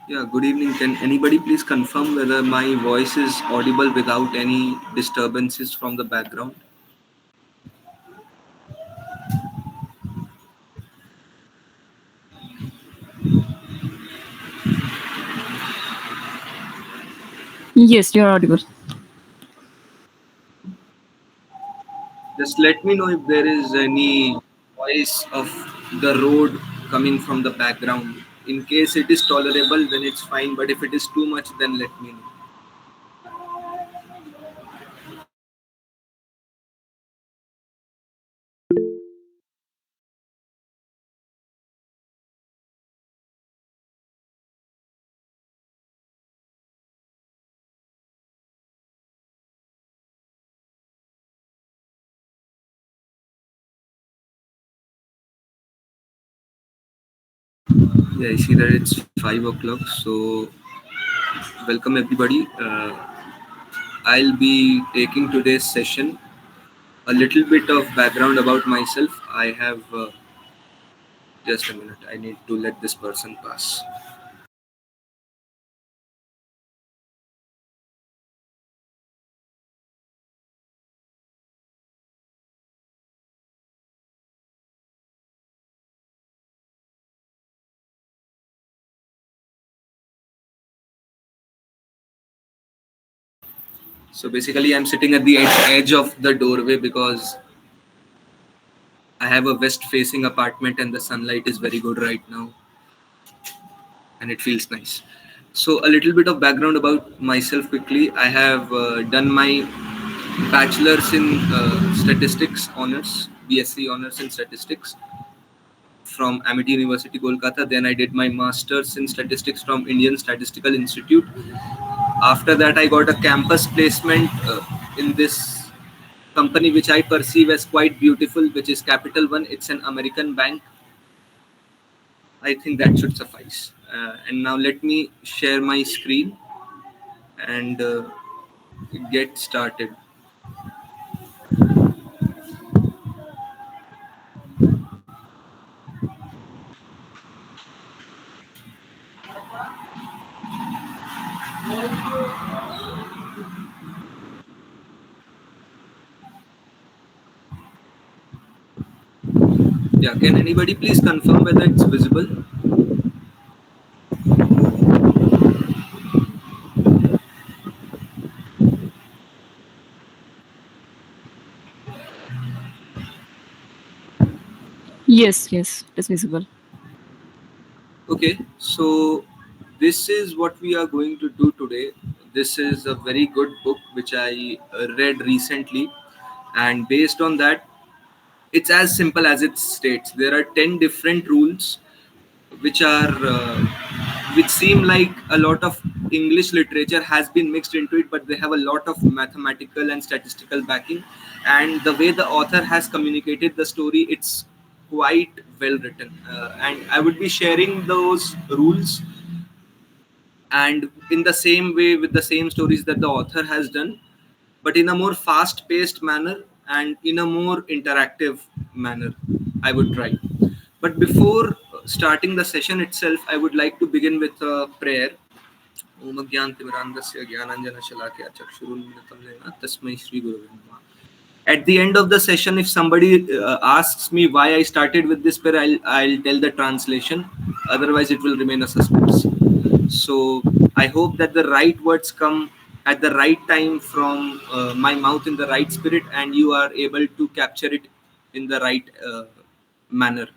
Yeah, good evening. Can anybody please confirm whether my voice is audible without any disturbances from the background? Yes, you're audible. Just let me know if there is any voice of the road coming from the background. In case it is tolerable, then it's fine. But if it is too much, then let me know. Yeah, I see that it's 5 o'clock. So, welcome everybody. I'll be taking today's session. A little bit of background about myself. I have just a minute. I need to let this person pass. So basically, I'm sitting at the edge of the doorway because I have a west-facing apartment and the sunlight is very good right now, and it feels nice. So a little bit of background about myself quickly. I have done my bachelor's in statistics honors, BSc honors in statistics from Amity University, Kolkata. Then I did my master's in statistics from Indian Statistical Institute. After that, I got a campus placement in this company which I perceive as quite beautiful, which is Capital One. It's an American bank. I think that should suffice. And now let me share my screen and get started. Yeah, can anybody please confirm whether it's visible? Yes, yes, it is visible. Okay, so this is what we are going to do today. This is a very good book which I read recently, and based on that, it's as simple as it states. There are 10 different rules which are which seem like a lot of English literature has been mixed into it, but they have a lot of mathematical and statistical backing. And the way the author has communicated the story, it's quite well written. And I would be sharing those rules and in the same way with the same stories that the author has done, but in a more fast paced manner and in a more interactive manner. I would try. But before starting the session itself, I would like to begin with a prayer. ओम अज्ञानतिमिरान्धस्य ज्ञानाञ्जनशलाकया चक्षुरुन्मिलितं येन तस्मै श्रीगुरवे नमः. At the end of the session, if somebody asks me why I started with this prayer, I'll tell the translation. Otherwise, it will remain a suspense. So I hope that the right words come at the right time from my mouth in the right spirit, and you are able to capture it in the right manner.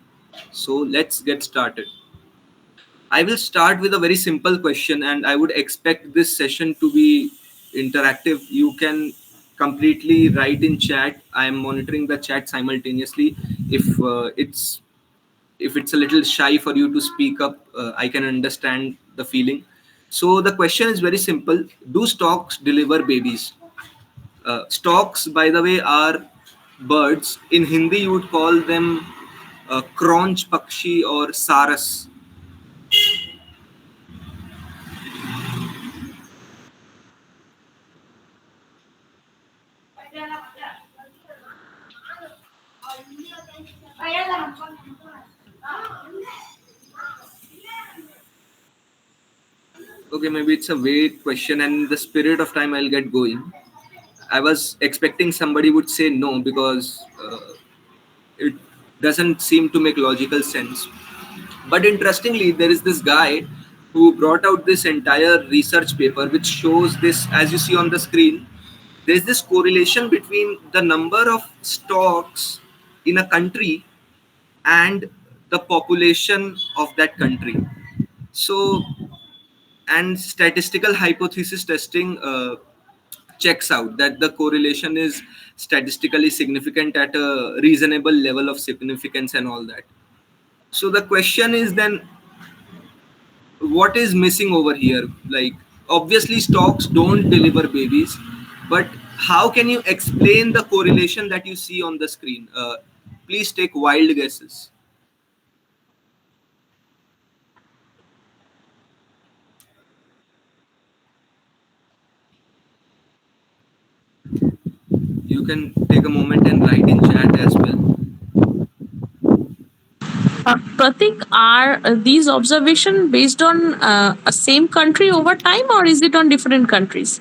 So let's get started. I will start with a very simple question, and I would expect this session to be interactive. You can completely write in chat. I am monitoring the chat simultaneously. If it's a little shy for you to speak up, I can understand the feeling. So the question is very simple: do storks deliver babies? Storks, by the way, are birds. In Hindi, you would call them cronch pakshi or saras. Okay, maybe it's a vague question, and in the spirit of time, I'll get going. I was expecting somebody would say no because it doesn't seem to make logical sense. But interestingly, there is this guy who brought out this entire research paper which shows this, as you see on the screen, there's this correlation between the number of stocks in a country and the population of that country. So, and statistical hypothesis testing checks out that the correlation is statistically significant at a reasonable level of significance and all that. So the question is then, what is missing over here? Like, obviously stocks don't deliver babies, but how can you explain the correlation that you see on the screen? Please take wild guesses. You can take a moment and write in chat as well. Pratik, are these observations based on a same country over time, or is it on different countries?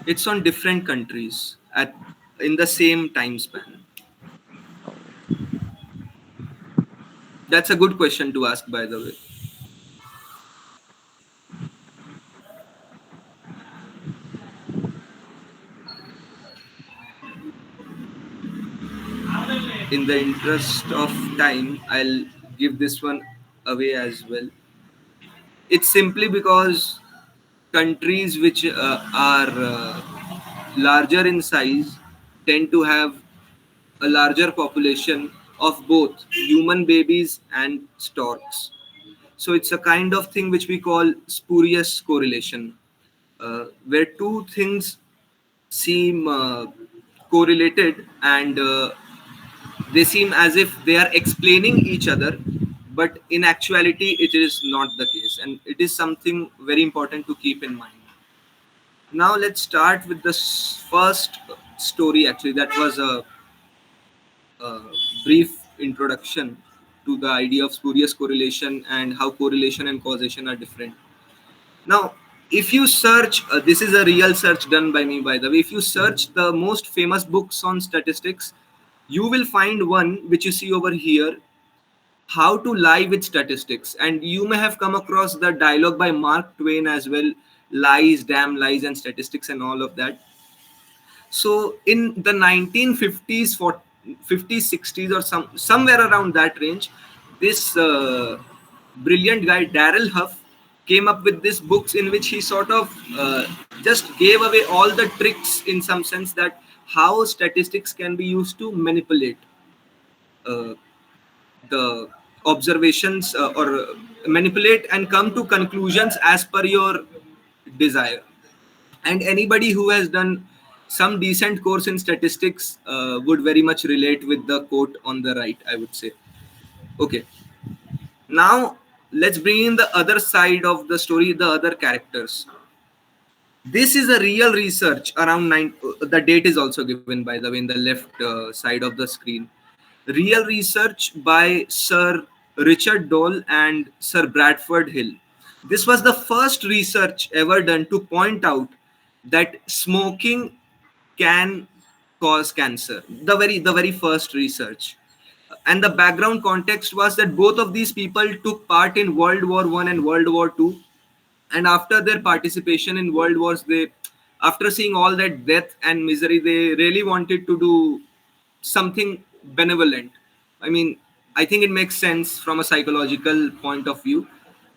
It's on different countries at in the same time span. That's a good question to ask, by the way. In the interest of time, I'll give this one away as well. It's simply because countries which are larger in size tend to have a larger population of both human babies and storks. So it's a kind of thing which we call spurious correlation, where two things seem correlated and they seem as if they are explaining each other, but in actuality it is not the case, and it is something very important to keep in mind. Now let's start with the first story. Actually, that was a brief introduction to the idea of spurious correlation and how correlation and causation are different. Now, if you search, this is a real search done by me, by the way. If you search the most famous books on statistics, you will find one which you see over here, How to Lie with Statistics. And you may have come across the dialogue by Mark Twain as well, Lies, Damn Lies, and Statistics, and all of that. So in the 1950s, 50s, 60s, or somewhere around that range, this brilliant guy Darrell Huff came up with these books in which he sort of just gave away all the tricks, in some sense, that how statistics can be used to manipulate uh, the observations, or manipulate and come to conclusions as per your desire. And anybody who has done some decent course in statistics would very much relate with the quote on the right, I would say. Okay, now let's bring in the other side of the story, the other characters. This is a real research around the date is also given, by the way, in the left side of the screen. Real research by Sir Richard Dole and Sir Bradford Hill. This was the first research ever done to point out that smoking can cause cancer. The very first research. And the background context was that both of these people took part in World War One and World War Two, and after their participation in world wars, they, after seeing all that death and misery, they really wanted to do something benevolent. I mean, I think it makes sense from a psychological point of view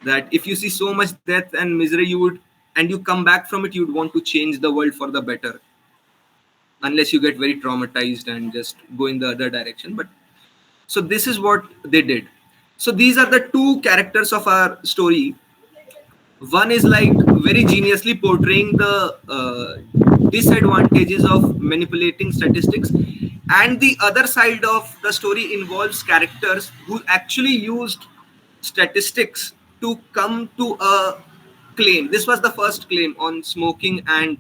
that if you see so much death and misery, you would, and you come back from it, you'd want to change the world for the better, unless you get very traumatized and just go in the other direction. But so this is what they did. So these are the two characters of our story. One is like very geniusly portraying the disadvantages of manipulating statistics, and the other side of the story involves characters who actually used statistics to come to a claim. This was the first claim on smoking, and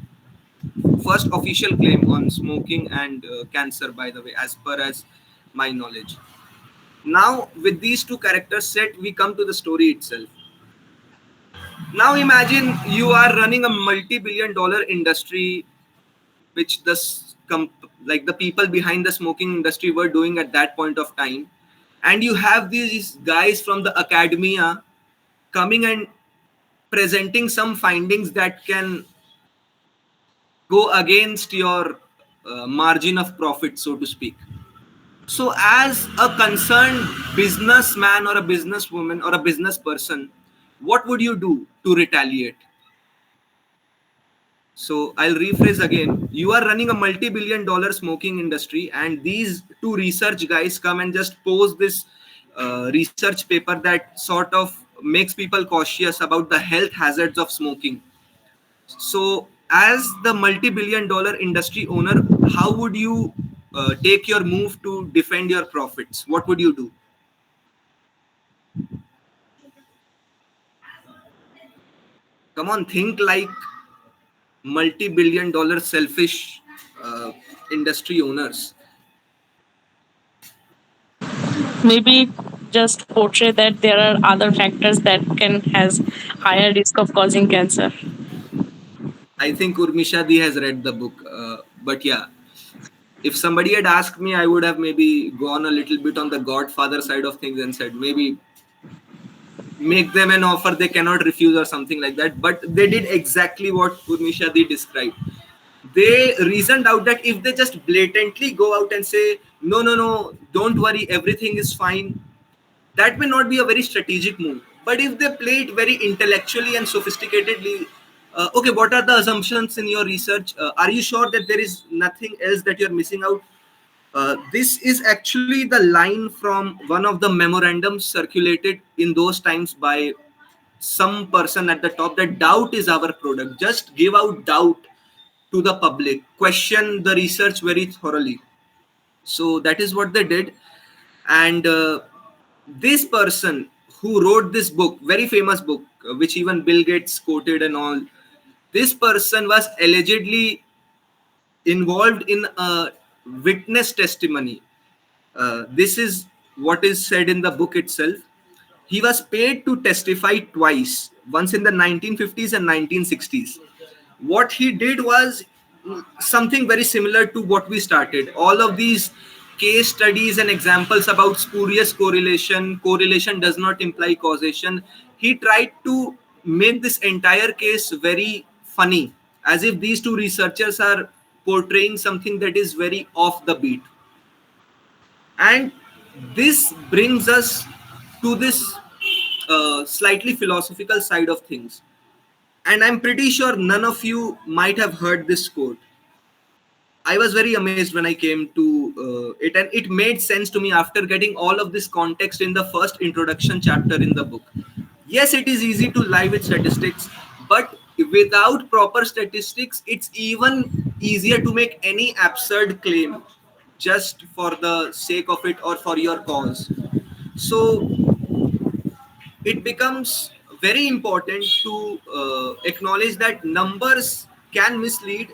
first official claim on smoking and cancer, by the way, as per as my knowledge. Now with these two characters set, we come to the story itself. Now imagine you are running a multi-billion dollar industry, which like the people behind the smoking industry were doing at that point of time, and you have these guys from the academia coming and presenting some findings that can go against your margin of profit, so to speak. So, as a concerned businessman or a businesswoman or a business person, what would you do to retaliate? So, I'll rephrase again. You are running a multi billion dollar smoking industry, and these two research guys come and just pose this research paper that sort of makes people cautious about the health hazards of smoking. So, as the multi-billion dollar industry owner, how would you take your move to defend your profits? What would you do? Come on, think like multi-billion dollar selfish industry owners. Maybe just portray that there are other factors that can has higher risk of causing cancer. I think Urmishadi has read the book, but yeah, if somebody had asked me, I would have maybe gone a little bit on the Godfather side of things and said maybe make them an offer they cannot refuse or something like that. But they did exactly what Urmishadi described. They reasoned out that if they just blatantly go out and say, no, no, no, don't worry, everything is fine, that may not be a very strategic move. But if they play it very intellectually and sophisticatedly, okay, what are the assumptions in your research? Are you sure that there is nothing else that you're missing out? This is actually the line from one of the memorandums circulated in those times by some person at the top, that doubt is our product. Just give out doubt to the public, question the research very thoroughly. So that is what they did. And this person who wrote this book, very famous book, which even Bill Gates quoted and all, this person was allegedly involved in a witness testimony. This is what is said in the book itself. He was paid to testify twice, once in the 1950s and 1960s. What he did was something very similar to what we started. All of these case studies and examples about spurious correlation does not imply causation. He tried to make this entire case very funny, as if these two researchers are portraying something that is very off the beat. And this brings us to this slightly philosophical side of things. And I'm pretty sure none of you might have heard this quote. I was very amazed when I came to it, and it made sense to me after getting all of this context in the first introduction chapter in the book. Yes, it is easy to lie with statistics, but without proper statistics, it's even easier to make any absurd claim just for the sake of it or for your cause. So it becomes very important to acknowledge that numbers can mislead,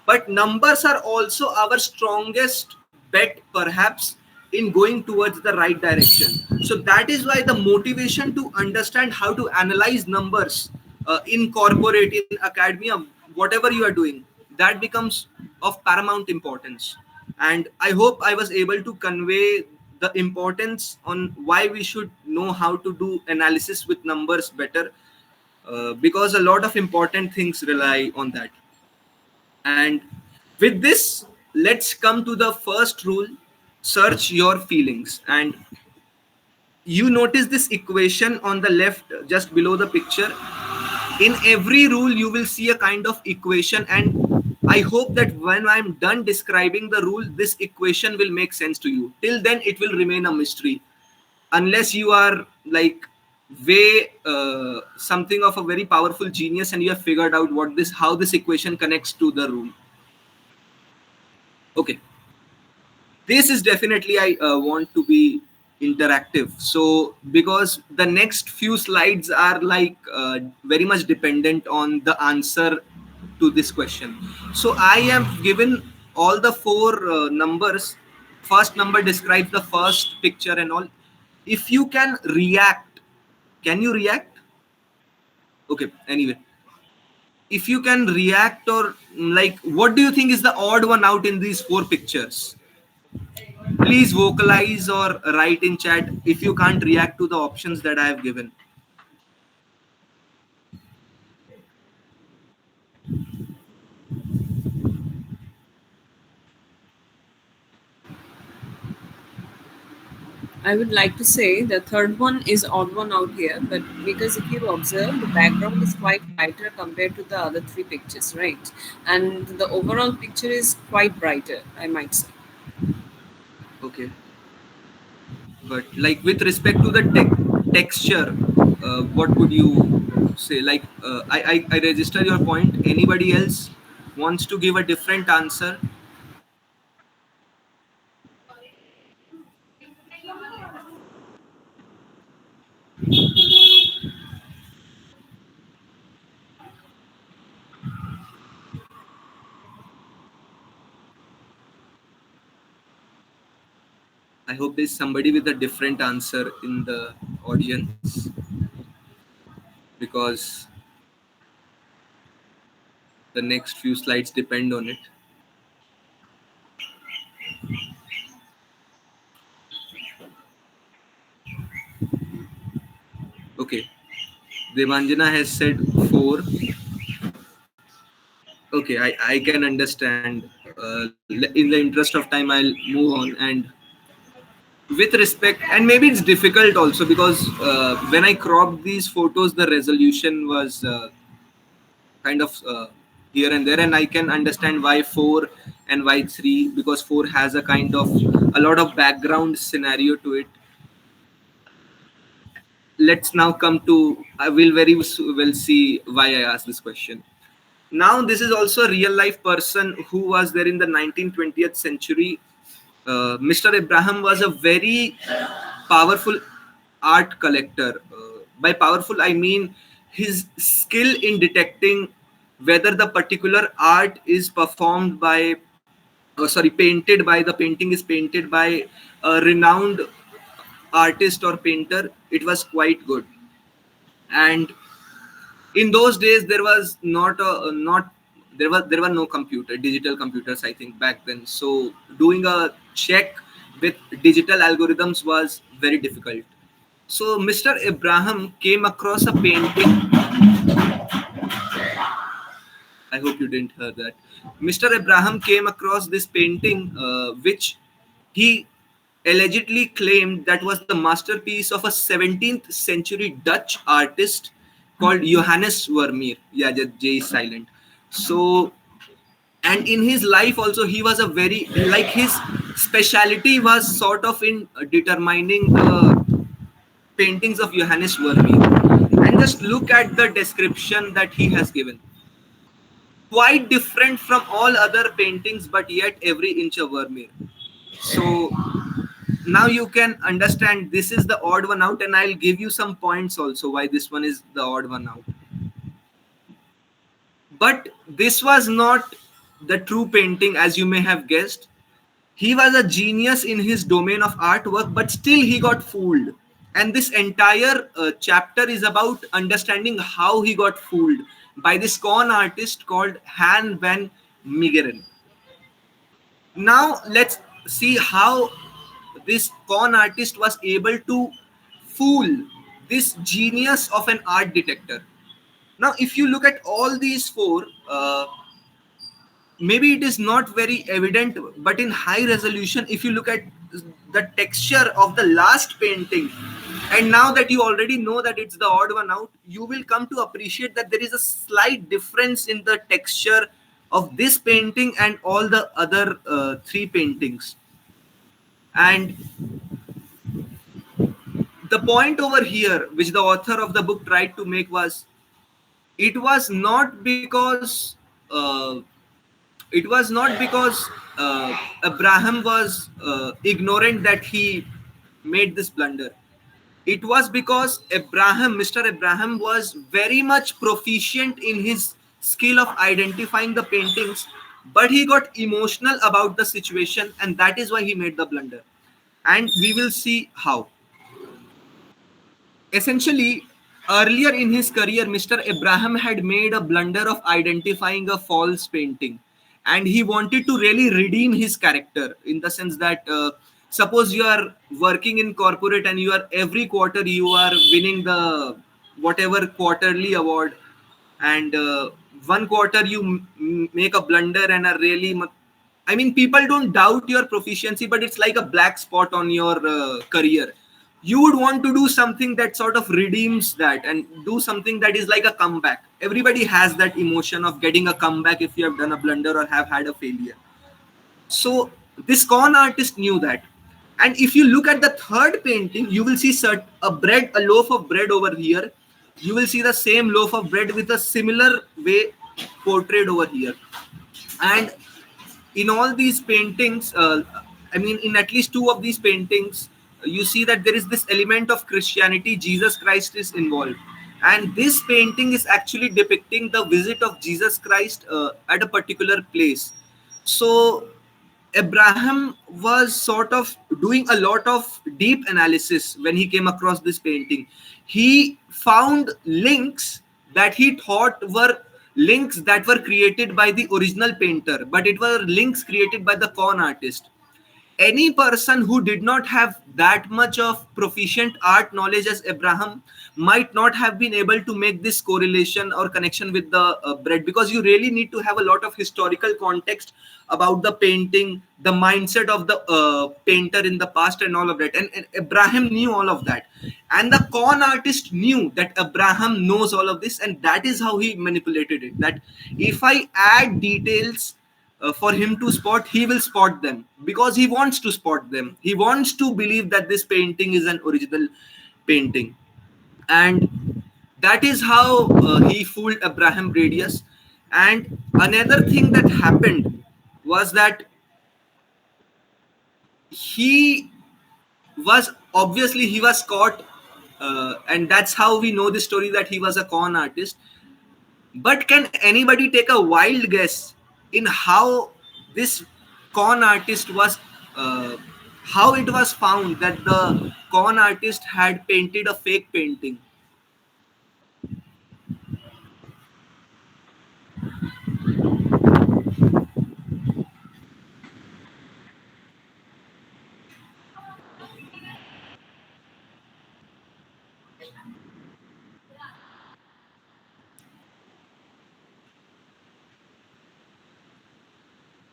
but numbers are also our strongest bet, perhaps, in going towards the right direction. So that is why the motivation to understand how to analyze numbers in corporate, in academia, whatever you are doing, that becomes of paramount importance. And I hope I was able to convey the importance on why we should know how to do analysis with numbers better, because a lot of important things rely on that. And with this, let's come to the first rule: search your feelings. And you notice this equation on the left, just below the picture. In every rule, you will see a kind of equation. And I hope that when I'm done describing the rule, this equation will make sense to you. Till then, it will remain a mystery. Unless you are like way something of a very powerful genius and you have figured out how this equation connects to the rule. Okay, this is definitely I want to be interactive, so because the next few slides are like very much dependent on the answer to this question. So I am given all the four numbers. First number describes the first picture and all. If you can react, can you react? Okay, anyway, if you can react, or like, what do you think is the odd one out in these four pictures? Please vocalize or write in chat if you can't react to the options that I have given. I would like to say the third one is odd one out here, but because if you observe, the background is quite lighter compared to the other three pictures, right? And the overall picture is quite brighter, I might say. Okay, but like with respect to the texture, what would you say? Like, I register your point. Anybody else wants to give a different answer? I hope there's somebody with a different answer in the audience, because the next few slides depend on it. Okay, Devanjana has said four. Okay, I can understand. In the interest of time, I'll move on. And with respect, and maybe it's difficult also, because when I cropped these photos, the resolution was kind of here and there, and I can understand why 4 and why 3, because 4 has a kind of a lot of background scenario to it. Let's now come to, I will very well see why I asked this question. Now, this is also a real life person who was there in the 19th, 20th century. Mr. Abraham was a very powerful art collector. By powerful, I mean his skill in detecting whether the particular art is performed by, painted by, the painting is painted by a renowned artist or painter. It was quite good. And in those days, there was not a not there were no digital computers, I think, back then. So doing a check with digital algorithms was very difficult. So Mr. Abraham came across a painting. I hope you didn't hear that. Mr. Abraham came across this painting, which he allegedly claimed that was the masterpiece of a 17th century Dutch artist called Johannes Vermeer. Yeah, J is silent. So, and in his life also, he was a very, like, his speciality was sort of in determining the paintings of Johannes Vermeer. And just look at the description that he has given. Quite different from all other paintings, but yet every inch of Vermeer. So now you can understand this is the odd one out, and I'll give you some points also why this one is the odd one out. But this was not the true painting, as you may have guessed. He was a genius in his domain of artwork, but still he got fooled. And this entire chapter is about understanding how he got fooled by this con artist called Han van Meegeren. Now let's see how this con artist was able to fool this genius of an art detector. Now, if you look at all these four, maybe it is not very evident, but in high resolution, if you look at the texture of the last painting, and now that you already know that it's the odd one out, you will come to appreciate that there is a slight difference in the texture of this painting and all the other three paintings. And the point over here, which the author of the book tried to make, was it was not because uh, Abraham was ignorant that he made this blunder. It was because Mr. Abraham, was very much proficient in his skill of identifying the paintings, but he got emotional about the situation, and that is why he made the blunder. And we will see how. Essentially, Earlier in his career, Mr. Abraham had made a blunder of identifying a false painting, and he wanted to really redeem his character in the sense that suppose you are working in corporate and you are every quarter you are winning the whatever quarterly award, and one quarter you make a blunder and are really I mean, people don't doubt your proficiency, but it's like a black spot on your career. You would want to do something that sort of redeems that and do something that is like a comeback. Everybody has that emotion of getting a comeback if you have done a blunder or have had a failure. So this con artist knew that. And if you look at the third painting, you will see a loaf of bread over here. You will see the same loaf of bread with a similar way portrayed over here. And in all these paintings, I mean, in at least two of these paintings, you see that there is this element of Christianity. Jesus Christ is involved, and this painting is actually depicting the visit of Jesus Christ at a particular place. So Abraham was sort of doing a lot of deep analysis when he came across this painting. He found links that he thought were links that were created by the original painter, but it were links created by the con artist. Any person who did not have that much of proficient art knowledge as Abraham might not have been able to make this correlation or connection with the bread, because you really need to have a lot of historical context about the painting, the mindset of the painter in the past and all of that. And Abraham knew all of that, and the con artist knew that Abraham knows all of this, and that is how he manipulated it, that if I add details for him to spot, he will spot them because he wants to spot them. He wants to believe that this painting is an original painting. And that is how he fooled Abraham Radius. And another thing that happened was that he he was caught, and that's how we know the story that he was a con artist. But can anybody take a wild guess in how this con artist was, uh, how it was found that the con artist had painted a fake painting?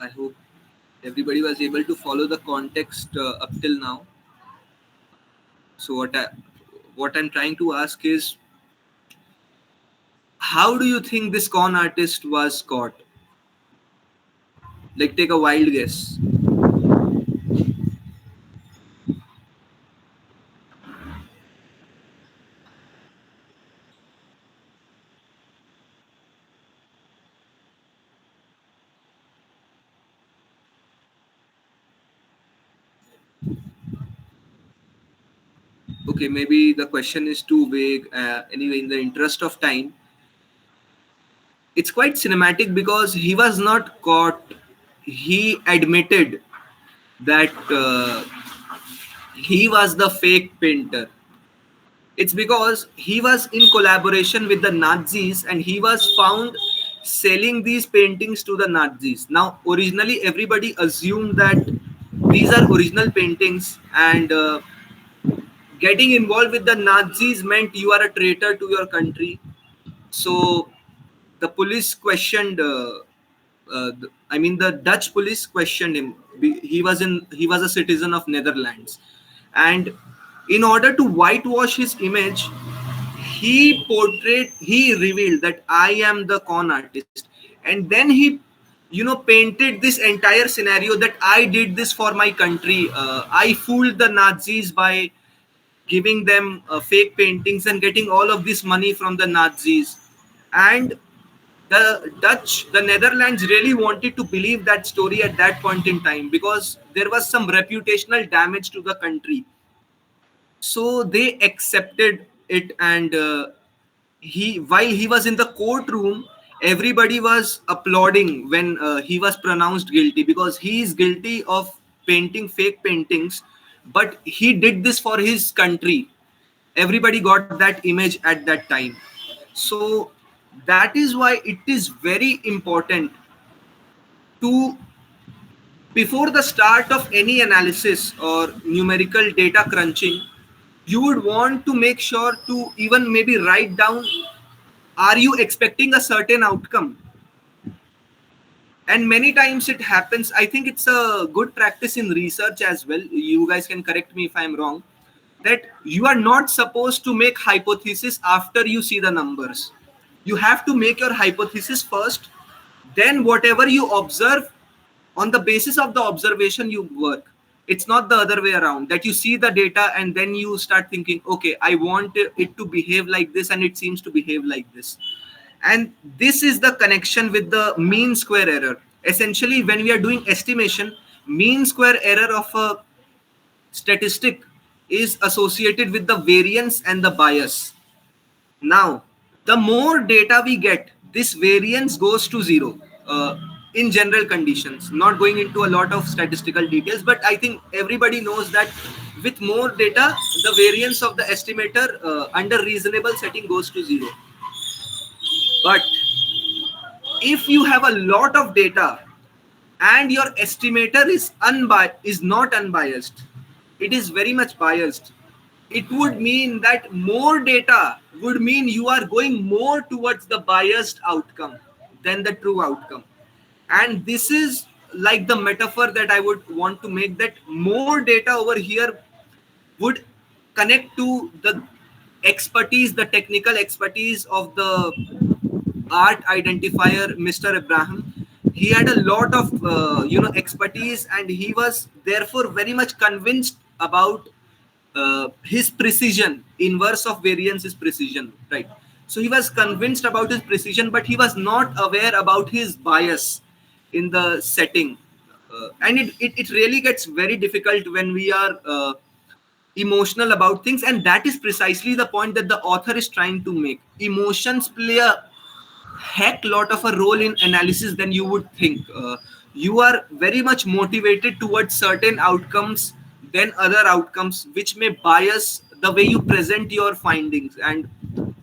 I hope everybody was able to follow the context up till now. So what I'm trying to ask is, how do you think this con artist was caught? Like, take a wild guess. Okay, maybe the question is too vague. Anyway, in the interest of time, it's quite cinematic because he was not caught. He admitted that he was the fake painter. It's because he was in collaboration with the Nazis and he was found selling these paintings to the Nazis. Now, originally, everybody assumed that these are original paintings, and getting involved with the Nazis meant you are a traitor to your country. So the police questioned. I mean, the Dutch police questioned him. He was a citizen of Netherlands, and in order to whitewash his image, he revealed that I am the con artist, and then he, painted this entire scenario that I did this for my country. I fooled the Nazis by giving them fake paintings and getting all of this money from the Nazis. And the Netherlands really wanted to believe that story at that point in time because there was some reputational damage to the country. So they accepted it, and while he was in the courtroom, everybody was applauding when he was pronounced guilty because he is guilty of painting fake paintings, but he did this for his country. Everybody got that image at that time. So that is why it is very important to, before the start of any analysis or numerical data crunching, you would want to make sure to even maybe write down, are you expecting a certain outcome? And many times it happens, I think it's a good practice in research as well, you guys can correct me if I'm wrong, that you are not supposed to make hypothesis after you see the numbers. You have to make your hypothesis first, then whatever you observe, on the basis of the observation you work. It's not the other way around, that you see the data and then you start thinking, okay, I want it to behave like this and it seems to behave like this. And this is the connection with the mean square error. Essentially, when we are doing estimation, mean square error of a statistic is associated with the variance and the bias. Now, the more data we get, this variance goes to zero in general conditions. Not going into a lot of statistical details, but I think everybody knows that with more data, the variance of the estimator under reasonable setting goes to zero. But if you have a lot of data and your estimator is not unbiased, it is very much biased, it would mean that more data would mean you are going more towards the biased outcome than the true outcome. And this is like the metaphor that I would want to make, that more data over here would connect to the expertise, the technical expertise of the art identifier, Mr. Abraham. He had a lot of expertise, and he was therefore very much convinced about his precision. Inverse of variance is precision, right? So he was convinced about his precision, but he was not aware about his bias in the setting. And it really gets very difficult when we are emotional about things, and that is precisely the point that the author is trying to make. Emotions play a heck lot of a role in analysis than you would think. You are very much motivated towards certain outcomes than other outcomes, which may bias the way you present your findings, and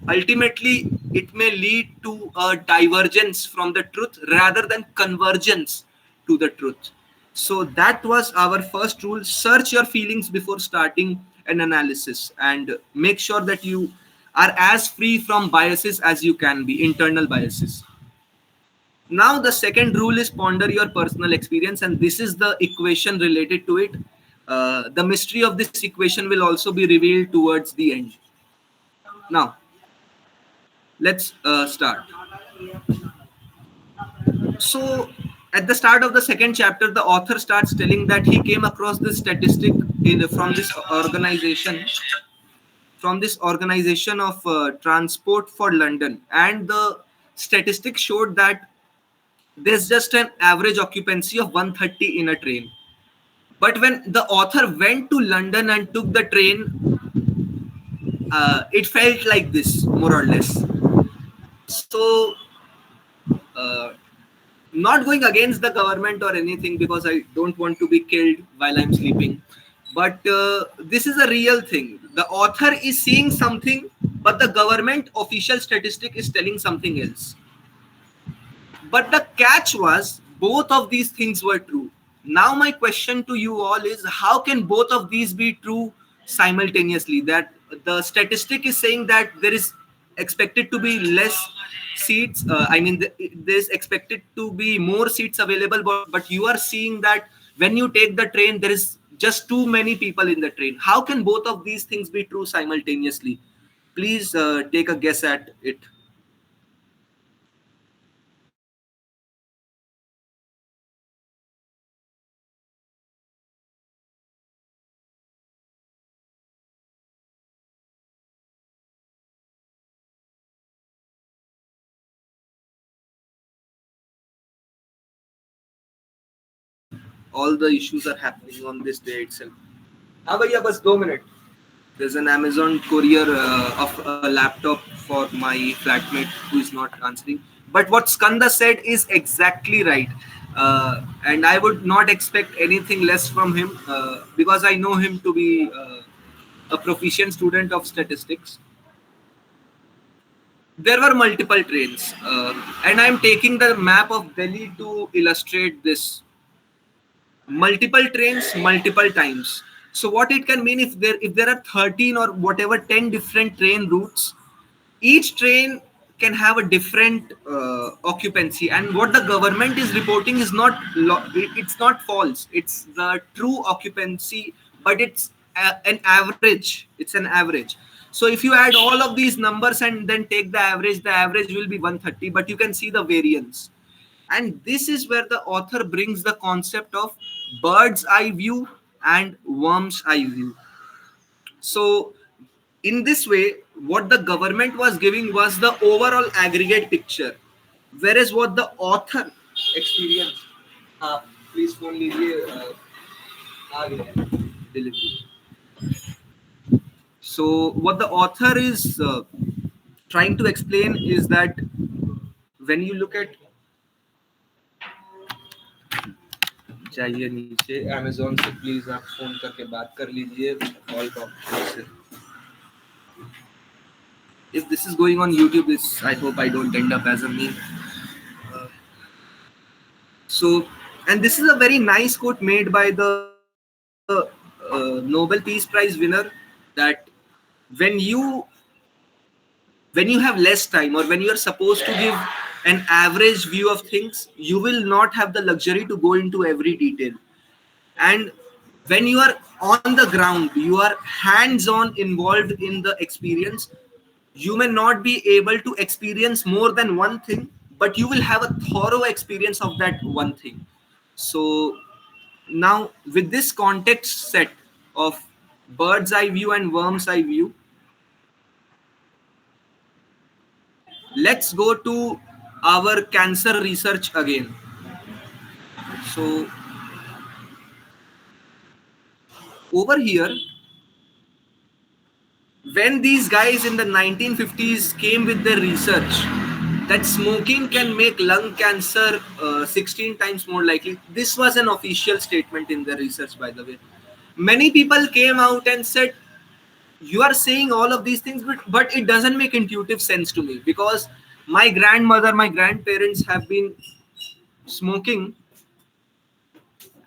ultimately it may lead to a divergence from the truth rather than convergence to the truth. So that was our first rule: search your feelings before starting an analysis, and make sure that you are as free from biases as you can be, internal biases. Now, the second rule is ponder your personal experience, and this is the equation related to it. The mystery of this equation will also be revealed towards the end. Now, let's start. So, at the start of the second chapter, the author starts telling that he came across this statistic from this organization of transport for London, and the statistic showed that there's just an average occupancy of 130 in a train. But when the author went to London and took the train, it felt like this, more or less. So, uh, not going against the government or anything, because I don't want to be killed while I'm sleeping. But this is a real thing. The author is seeing something, but the government official statistic is telling something else. But the catch was both of these things were true. Now, my question to you all is, how can both of these be true simultaneously? That the statistic is saying that there is expected to be less seats. There's expected to be more seats available, but you are seeing that when you take the train, there is just too many people in the train. How can both of these things be true simultaneously? Please take a guess at it. All the issues are happening on this day itself. हाँ भैया बस 2 minute. There's an Amazon courier of a laptop for my flatmate who is not answering. But what Skanda said is exactly right. And I would not expect anything less from him because I know him to be a proficient student of statistics, there were multiple trains, and I'm taking the map of Delhi to illustrate this. Multiple trains, multiple times. So what it can mean, if there are 13 or whatever 10 different train routes, each train can have a different occupancy, and what the government is reporting is not it's not false, it's the true occupancy, but it's an average, it's an average. So if you add all of these numbers and then take the average will be 130, but you can see the variance. And this is where the author brings the concept of bird's eye view and worm's eye view. So in this way, what the government was giving was the overall aggregate picture, whereas what the author experienced. हाँ, please phone लीजिए, आ गया है, delivery. So what the author is trying to explain is that when you look at, जाइए नीचे Amazon से please आप phone करके बात कर लीजिए कॉल से. If this is going on YouTube, this I hope I don't end up as a meme. Uh, so, and this is a very nice quote made by the Nobel Peace Prize winner, that when you have less time, or when you are supposed to give an average view of things, you will not have the luxury to go into every detail. And when you are on the ground, you are hands on involved in the experience, you may not be able to experience more than one thing, but you will have a thorough experience of that one thing. So now, with this context set of bird's eye view and worm's eye view, let's go to our cancer research again. So over here, when these guys in the 1950s came with their research that smoking can make lung cancer 16 times more likely, this was an official statement in their research, by the way. Many people came out and said, you are saying all of these things, but it doesn't make intuitive sense to me, because my grandmother, my grandparents have been smoking,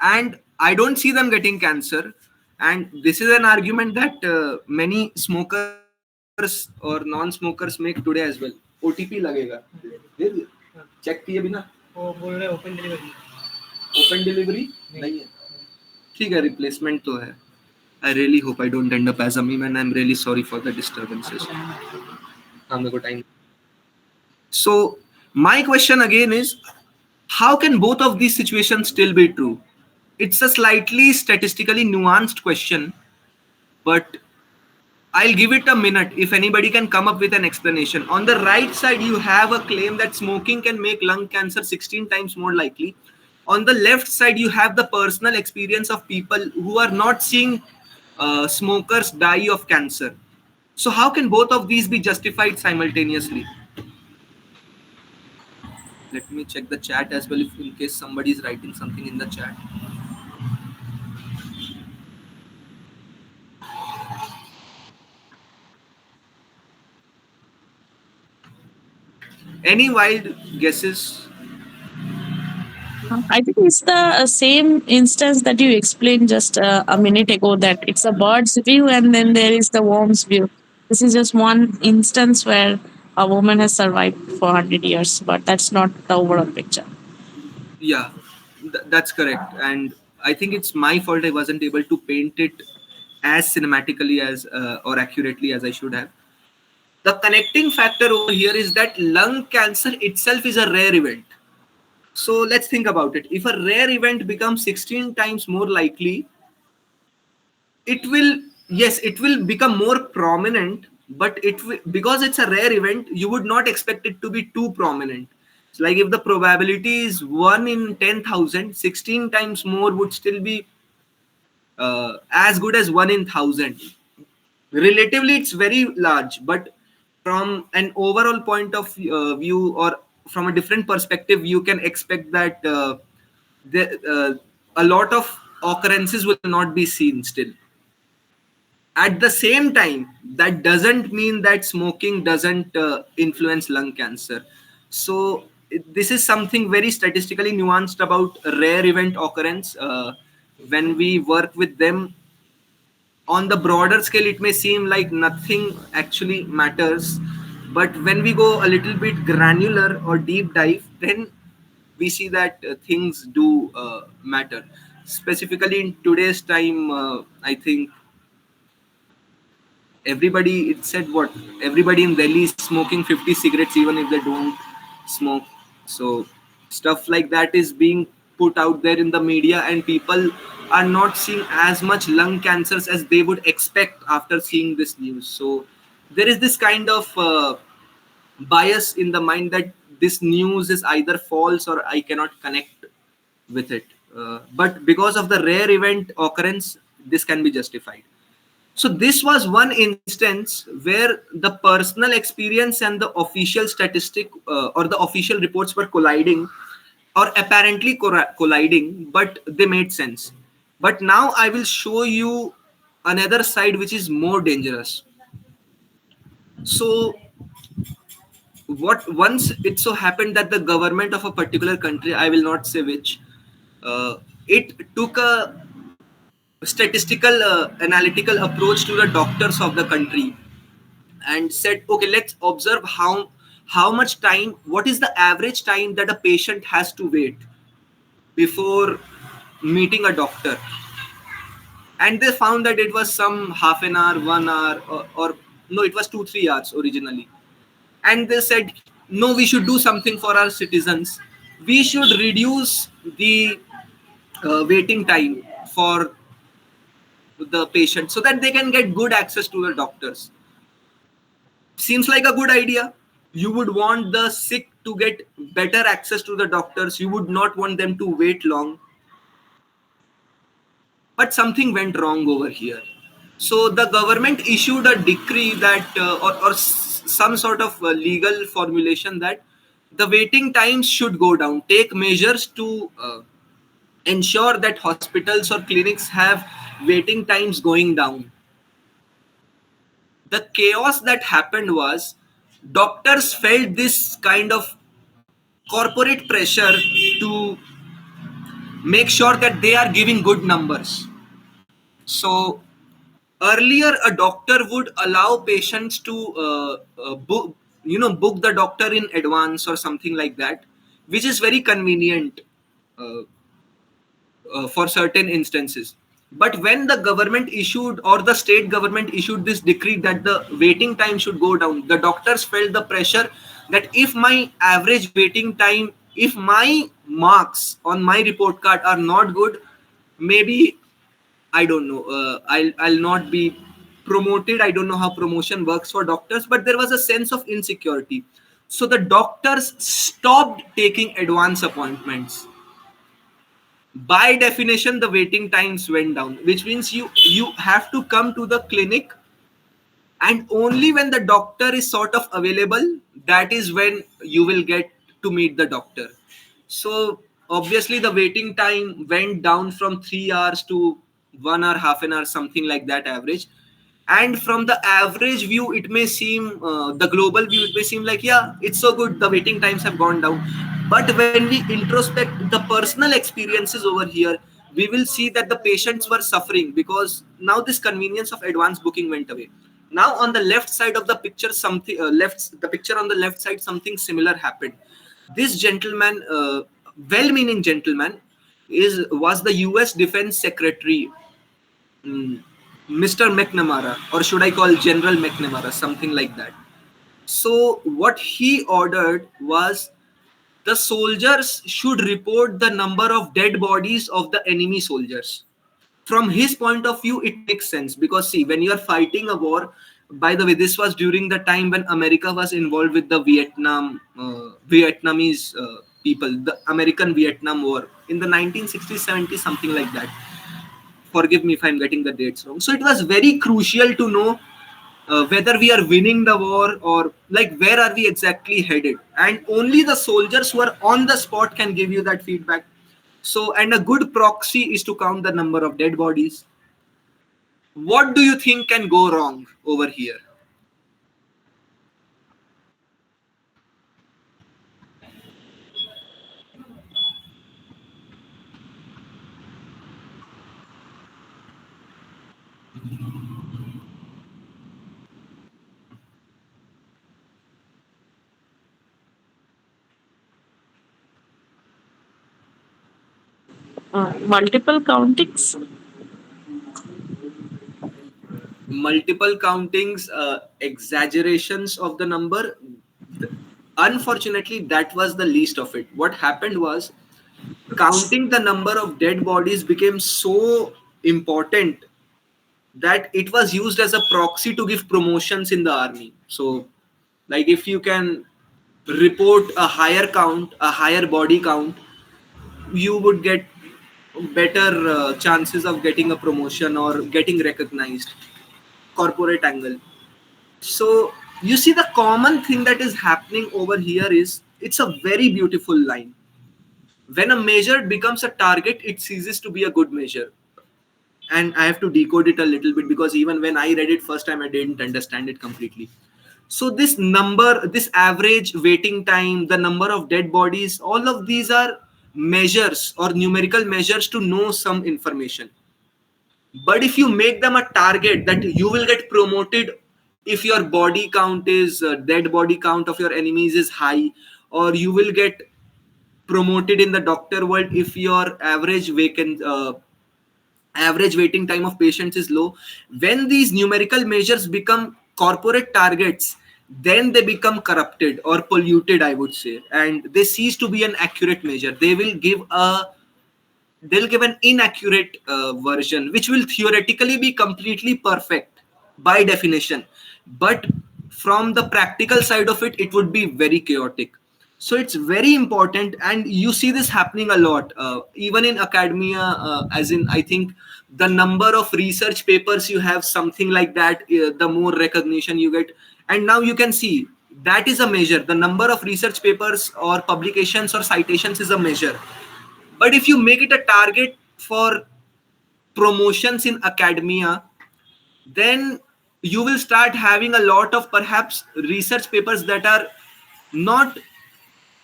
and I don't see them getting cancer. And this is an argument that many smokers or non-smokers make today as well. OTP लगेगा, दे दिया, check किए बिना, वो बोल रहे open delivery, open delivery नहीं है, ठीक है, रिप्लेसमेंट तो है. I really hope I don't end up as a meme, and I'm really sorry for the disturbances. हाँ, मेरे को time. So my question again is, how can both of these situations still be true? It's a slightly statistically nuanced question, but I'll give it a minute if anybody can come up with an explanation. On the right side, you have a claim that smoking can make lung cancer 16 times more likely. On the left side, you have the personal experience of people who are not seeing smokers die of cancer. So how can both of these be justified simultaneously? Let me check the chat as well, if in case somebody is writing something in the chat. Any wild guesses? I think it's the same instance that you explained just a minute ago, that it's a bird's view and then there is the worm's view. This is just one instance where a woman has survived for 100 years, but that's not the overall picture. Yeah, that's correct. And I think it's my fault I wasn't able to paint it as cinematically as or accurately as I should have. The connecting factor over here is that lung cancer itself is a rare event. So let's think about it. If a rare event becomes 16 times more likely, it will, yes, it will become more prominent, but because it's a rare event, you would not expect it to be too prominent. So like if the probability is 1 in 10,000, 16 times more would still be as good as 1 in 1,000. Relatively it's very large, but from an overall point of view, or from a different perspective, you can expect that a lot of occurrences will not be seen still. At the same time, that doesn't mean that smoking doesn't influence lung cancer. So this is something very statistically nuanced about rare event occurrence. When we work with them on the broader scale, it may seem like nothing actually matters, but when we go a little bit granular or deep dive, then we see that things do matter. Specifically in today's time, I think everybody, it said what, everybody in Delhi is smoking 50 cigarettes even if they don't smoke. So stuff like that is being put out there in the media, and people are not seeing as much lung cancers as they would expect after seeing this news. So there is this kind of bias in the mind that this news is either false or I cannot connect with it. But because of the rare event occurrence, this can be justified. So this was one instance where the personal experience and the official statistic or the official reports were colliding, or apparently colliding, but they made sense. But now I will show you another side which is more dangerous. So what, once it so happened that the government of a particular country, I will not say which, it took a statistical analytical approach to the doctors of the country, and said, okay, let's observe how much time, what is the average time that a patient has to wait before meeting a doctor. And they found that it was some half an hour, 1 hour, or no, it was 2 3 hours originally. And they said, no, we should do something for our citizens. We should reduce the waiting time for the patient so that they can get good access to the doctors. Seems like a good idea. You would want the sick to get better access to the doctors. You would not want them to wait long. But something went wrong over here. So the government issued a decree that, or some sort of legal formulation that the waiting times should go down. Take measures to ensure that hospitals or clinics have waiting times going down. The chaos that happened was doctors felt this kind of corporate pressure to make sure that they are giving good numbers. So earlier, a doctor would allow patients to book the doctor in advance or something like that, which is very convenient uh, for certain instances. But when the government issued, or the state government issued, this decree that the waiting time should go down, the doctors felt the pressure that if my average waiting time, if my marks on my report card are not good, maybe, I don't know, I'll not be promoted. I don't know how promotion works for doctors, but there was a sense of insecurity. So the doctors stopped taking advance appointments. By definition, the waiting times went down, which means you have to come to the clinic, and only when the doctor is sort of available, that is when you will get to meet the doctor. So obviously the waiting time went down from 3 hours to 1 hour, half an hour, something like that average. And from the average view, it may seem, the global view, it may seem like, yeah, it's so good, the waiting times have gone down. But when we introspect the personal experiences over here, we will see that the patients were suffering, because now this convenience of advance booking went away. Now on the left side of the picture, something the picture on the left side, something similar happened. This gentleman, well-meaning gentleman, is was the US Defense Secretary, mm, Mr. McNamara, or should I call General McNamara, something like that. So what he ordered was the soldiers should report the number of dead bodies of the enemy soldiers. From his point of view, it makes sense, because see, when you are fighting a war, by the way, this was during the time when America was involved with the Vietnamese people, the American Vietnam War in the 1960s, 70s, something like that. Forgive me if I'm getting the dates wrong. So it was very crucial to know whether we are winning the war, or like where are we exactly headed, and only the soldiers who are on the spot can give you that feedback. So, and a good proxy is to count the number of dead bodies. What do you think can go wrong over here? Multiple countings. Multiple countings, exaggerations of the number. Unfortunately, that was the least of it. What happened was, counting the number of dead bodies became so important that it was used as a proxy to give promotions in the army. So, like, if you can report a higher count, a higher body count, you would get better chances of getting a promotion or getting recognized. Corporate angle. So you see, the common thing that is happening over here is, it's a very beautiful line. When a measure becomes a target, it ceases to be a good measure. And I have to decode it a little bit, because even when I read it first time, I didn't understand it completely. So this number, this average waiting time, the number of dead bodies, all of these are measures or numerical measures to know some information. But if you make them a target that you will get promoted if your body count is dead body count of your enemies is high, or you will get promoted in the doctor world if your average waiting time of patients is low. When these numerical measures become corporate targets, then they become corrupted or polluted, I would say, and they cease to be an accurate measure. They'll give an inaccurate version, which will theoretically be completely perfect by definition, but from the practical side of it, it would be very chaotic. So it's very important, and you see this happening a lot, even in academia, as in, I think the number of research papers you have, something like that, the more recognition you get. And now you can see that is a measure. The number of research papers or publications or citations is a measure. But if you make it a target for promotions in academia, then you will start having a lot of perhaps research papers that are not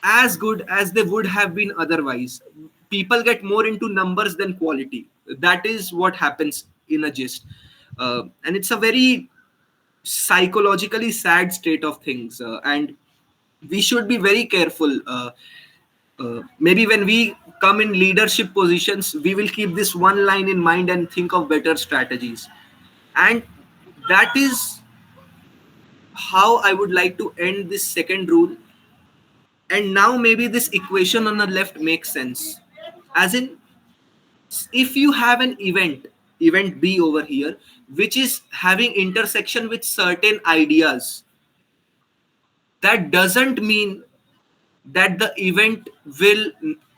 as good as they would have been otherwise. People get more into numbers than quality. That is what happens in a gist. And it's a very psychologically sad state of things. And we should be very careful. Maybe when we come in leadership positions, we will keep this one line in mind and think of better strategies. And that is how I would like to end this second rule. And now maybe this equation on the left makes sense. As in, if you have an event B over here, which is having intersection with certain ideas, that doesn't mean that the event will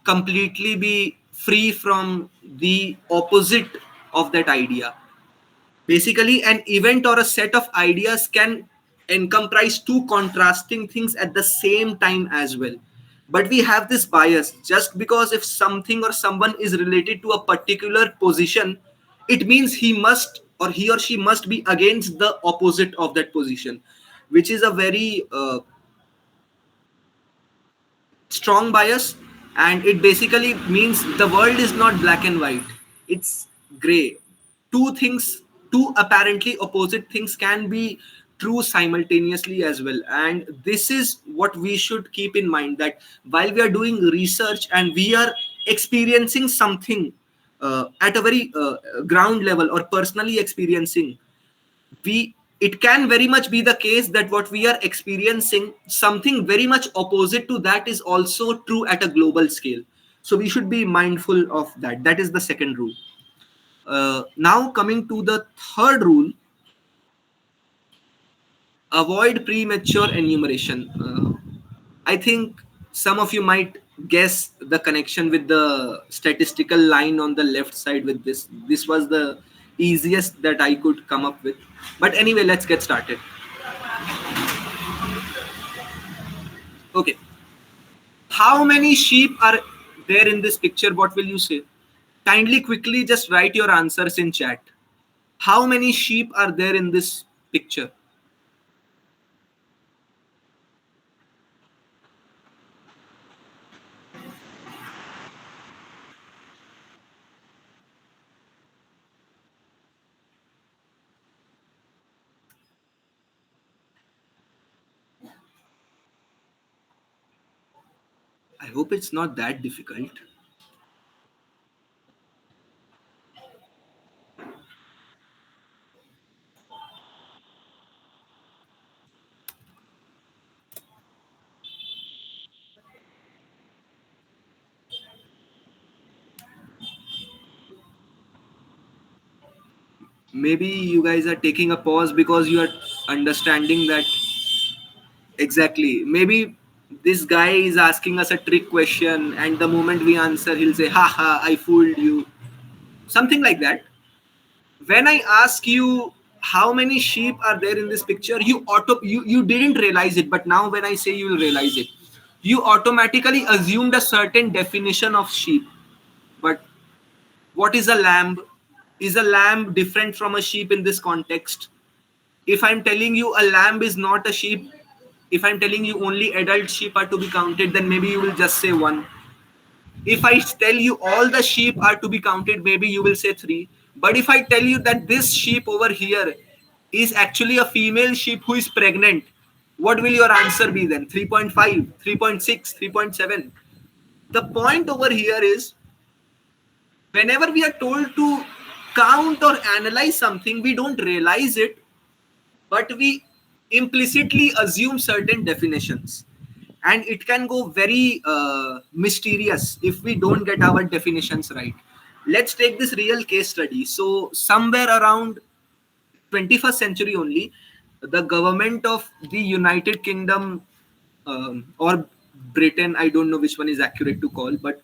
completely be free from the opposite of that idea. Basically, an event or a set of ideas can encompass two contrasting things at the same time as well. But we have this bias, just because if something or someone is related to a particular position, it means he or she must be against the opposite of that position, which is a very strong bias. And it basically means the world is not black and white, it's gray. Two apparently opposite things can be true simultaneously as well. And this is what we should keep in mind, that while we are doing research and we are experiencing something at a very ground level or personally experiencing, we it can very much be the case that what we are experiencing, something very much opposite to that, is also true at a global scale. So we should be mindful of that. That is the second rule. Now coming to the third rule: avoid premature enumeration. I think some of you might guess the connection with the statistical line on the left side with this. This was the easiest that I could come up with. But anyway, let's get started. Okay. How many sheep are there in this picture? What will you say? Kindly quickly just write your answers in chat. How many sheep are there in this picture? I hope it's not that difficult. Maybe you guys are taking a pause because you are understanding that exactly. Maybe this guy is asking us a trick question, and the moment we answer, he'll say, "Ha ha, I fooled you." Something like that. When I ask you how many sheep are there in this picture, you didn't realize it, but now when I say, you will realize it. You automatically assumed a certain definition of sheep. But what is a lamb? Is a lamb different from a sheep in this context? If I'm telling you a lamb is not a sheep, if I'm telling you only adult sheep are to be counted, then maybe you will just say one. If I tell you all the sheep are to be counted, maybe you will say three. But if I tell you that this sheep over here is actually a female sheep who is pregnant, what will your answer be then? 3.5, 3.6, 3.7. The point over here is, whenever we are told to count or analyze something, we don't realize it, but we implicitly assume certain definitions, and it can go very mysterious if we don't get our definitions right. Let's take this real case study. So somewhere around 21st century only, the government of the United Kingdom, or Britain, I don't know which one is accurate to call, but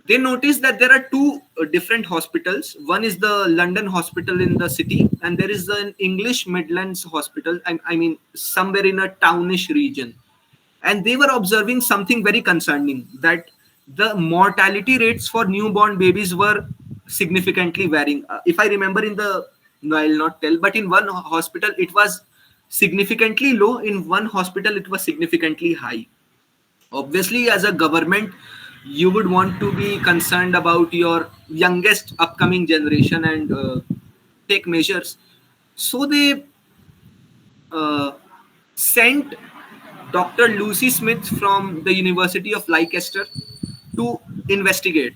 they noticed that there are two different hospitals. One is the London hospital in the city, and there is an English Midlands hospital, I mean somewhere in a townish region. And they were observing something very concerning, that the mortality rates for newborn babies were significantly varying. If I remember, in the, no, I'll not tell, but in one hospital it was significantly low, in one hospital it was significantly high. Obviously, as a government, you would want to be concerned about your youngest upcoming generation and take measures. So they uh, sent Dr. Lucy Smith from the University of Leicester to investigate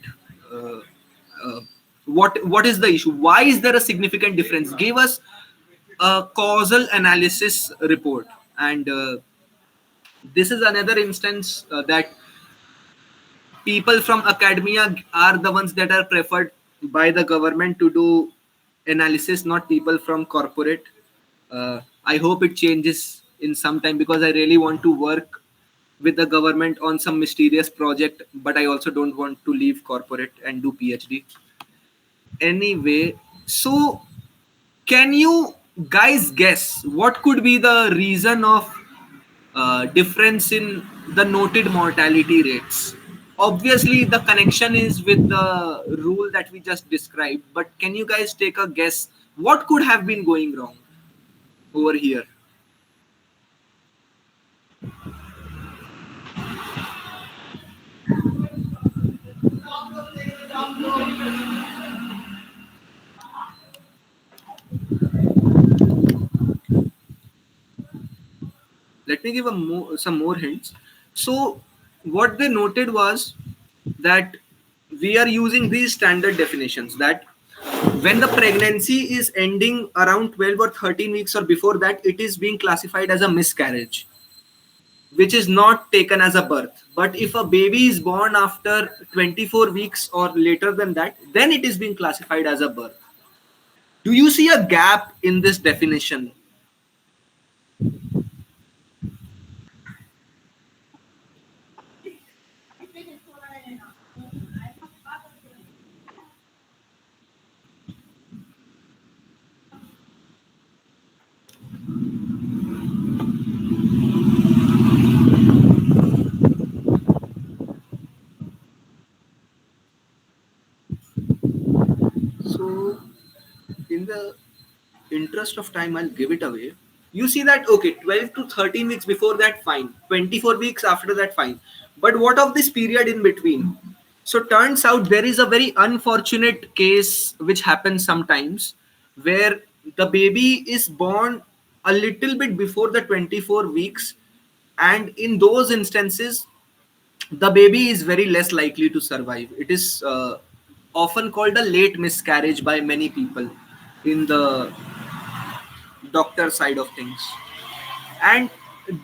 uh, uh, what is the issue, why is there a significant difference, give us a causal analysis report. And this is another instance that people from academia are the ones that are preferred by the government to do analysis, not people from corporate. I hope it changes in some time, because I really want to work with the government on some mysterious project, but I also don't want to leave corporate and do PhD. Anyway, so can you guys guess what could be the reason of difference in the noted mortality rates? Obviously, the connection is with the rule that we just described, but can you guys take a guess what could have been going wrong over here? Let me give some more hints. So, what they noted was that we are using these standard definitions, that when the pregnancy is ending around 12 or 13 weeks or before that, it is being classified as a miscarriage, which is not taken as a birth. But if a baby is born after 24 weeks or later than that, then it is being classified as a birth. Do you see a gap in this definition? So in the interest of time, I'll give it away. You see that, okay, 12 to 13 weeks before that, fine. 24 weeks after that, fine. But what of this period in between? So turns out there is a very unfortunate case which happens sometimes, where the baby is born a little bit before the 24 weeks, and in those instances the baby is very less likely to survive. It is often called a late miscarriage by many people in the doctor side of things. And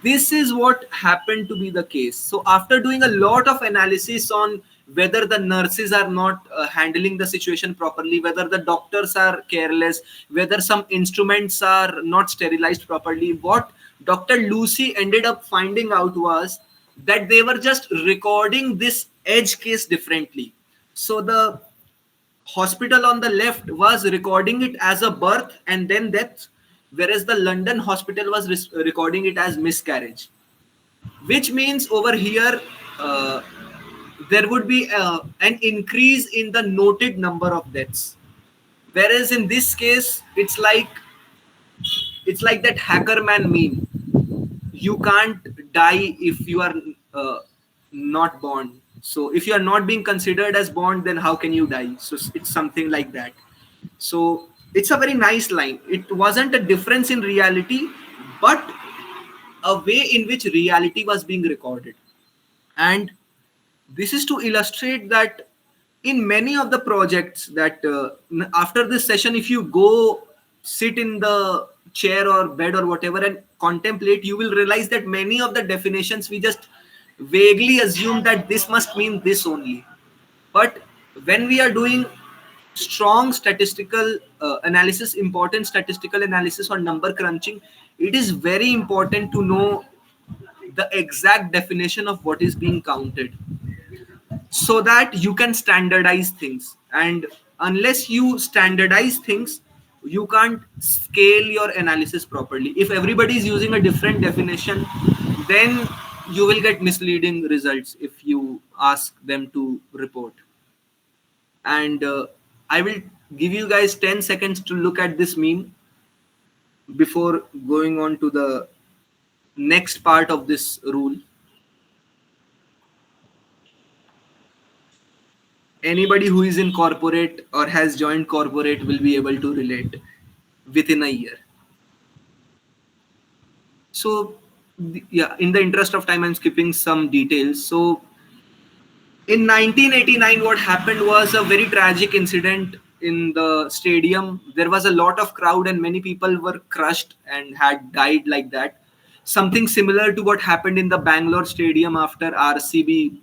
this is what happened to be the case. So after doing a lot of analysis on whether the nurses are not handling the situation properly, whether the doctors are careless, whether some instruments are not sterilized properly, what Dr. Lucy ended up finding out was that they were just recording this edge case differently. So the hospital on the left was recording it as a birth and then death, whereas the London hospital was recording it as miscarriage, which means over here uh, there would be an increase in the noted number of deaths, whereas in this case it's like that hacker man meme. You can't die if you are uh, not born. So if you are not being considered as born, then how can you die? So it's something like that. So it's a very nice line. It wasn't a difference in reality, but a way in which reality was being recorded. And this is to illustrate that in many of the projects that after this session, if you go sit in the chair or bed or whatever and contemplate, you will realize that many of the definitions we just vaguely assume that this must mean this only. But when we are doing strong statistical analysis, important statistical analysis or number crunching, it is very important to know the exact definition of what is being counted, so that you can standardize things. And unless you standardize things, you can't scale your analysis properly. If everybody is using a different definition, then you will get misleading results if you ask them to report. And I will give you guys 10 seconds to look at this meme before going on to the next part of this rule. Anybody who is in corporate or has joined corporate will be able to relate within a year. So yeah, in the interest of time, I'm skipping some details. So in 1989, what happened was a very tragic incident in the stadium. There was a lot of crowd and many people were crushed and had died like that. Something similar to what happened in the Bangalore stadium after RCB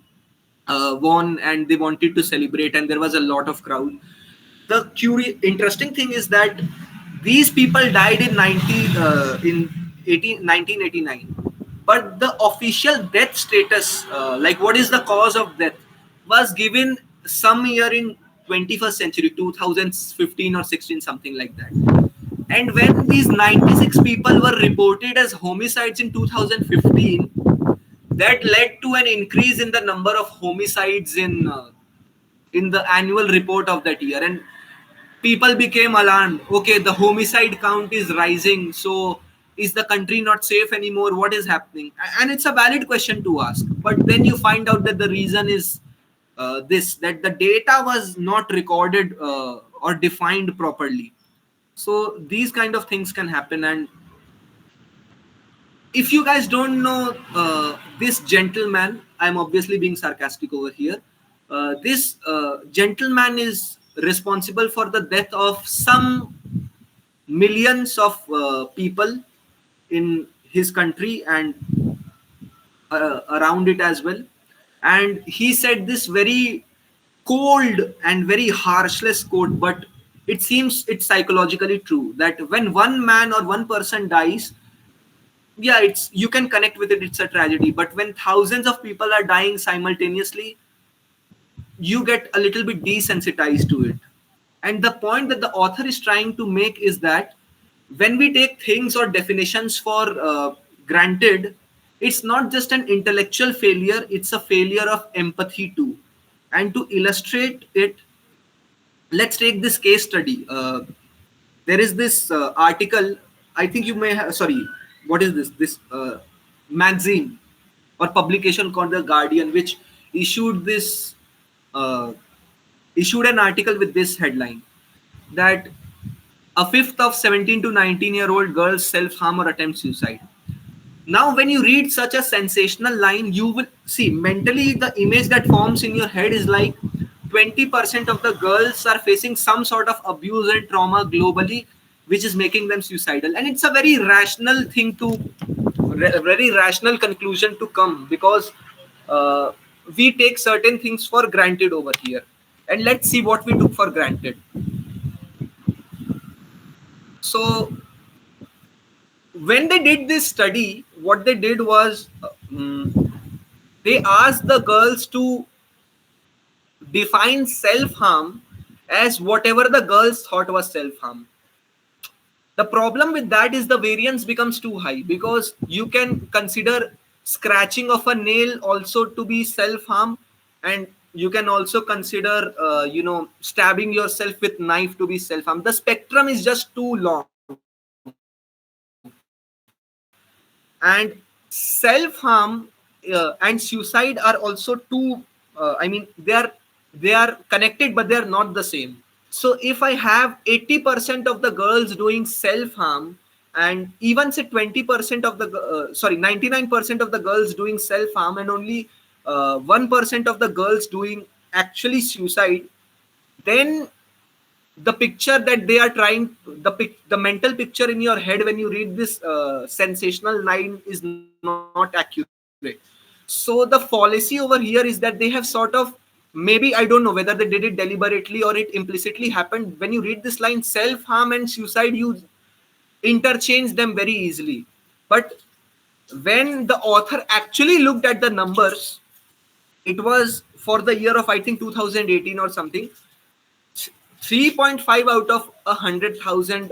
won and they wanted to celebrate, and there was a lot of crowd. The interesting thing is that these people died in 1989, but the official death status, like what is the cause of death, was given some year in 21st century, 2015 or 16, something like that. And when these 96 people were reported as homicides in 2015, that led to an increase in the number of homicides in the annual report of that year. And people became alarmed. Okay, the homicide count is rising, so is the country not safe anymore? What is happening? And it's a valid question to ask, but then you find out that the reason is this, that the data was not recorded or defined properly. So these kind of things can happen. And if you guys don't know this gentleman, I'm obviously being sarcastic over here. This gentleman is responsible for the death of some millions of people in his country and around it as well. And he said this very cold and very harshless quote, but it seems it's psychologically true, that when one man or one person dies, yeah, it's, you can connect with it, it's a tragedy. But when thousands of people are dying simultaneously, you get a little bit desensitized to it. And the point that the author is trying to make is that when we take things or definitions for granted, it's not just an intellectual failure, it's a failure of empathy too. And to illustrate it, let's take this case study. there is this article, I think you may have, sorry, what is this magazine or publication called the Guardian, which issued this uh, issued an article with this headline, that a fifth of 17 to 19-year-old girls self-harm or attempt suicide. Now, when you read such a sensational line, you will see mentally the image that forms in your head is like 20% of the girls are facing some sort of abuse and trauma globally, which is making them suicidal. And it's a very rational thing to, very rational conclusion to come, because uh, we take certain things for granted over here. And let's see what we took for granted. So, when they did this study, what they did was they asked the girls to define self harm as whatever the girls thought was self harm. The problem with that is the variance becomes too high, because you can consider scratching of a nail also to be self harm, and you can also consider stabbing yourself with knife to be self harm. The spectrum is just too long, and self harm and suicide are also two, they are connected, but they are not the same. So if I have 80% of the girls doing self harm, and even say 20% of the 99% of the girls doing self harm, and only 1% of the girls doing actually suicide, then the picture that they are trying, the mental picture in your head when you read this sensational line is not accurate. So the fallacy over here is that they have sort of, maybe I don't know whether they did it deliberately or it implicitly happened, when you read this line self harm and suicide, you interchange them very easily. But when the author actually looked at the numbers, it was for the year of, I think, 2018 or something. 3.5 out of 100,000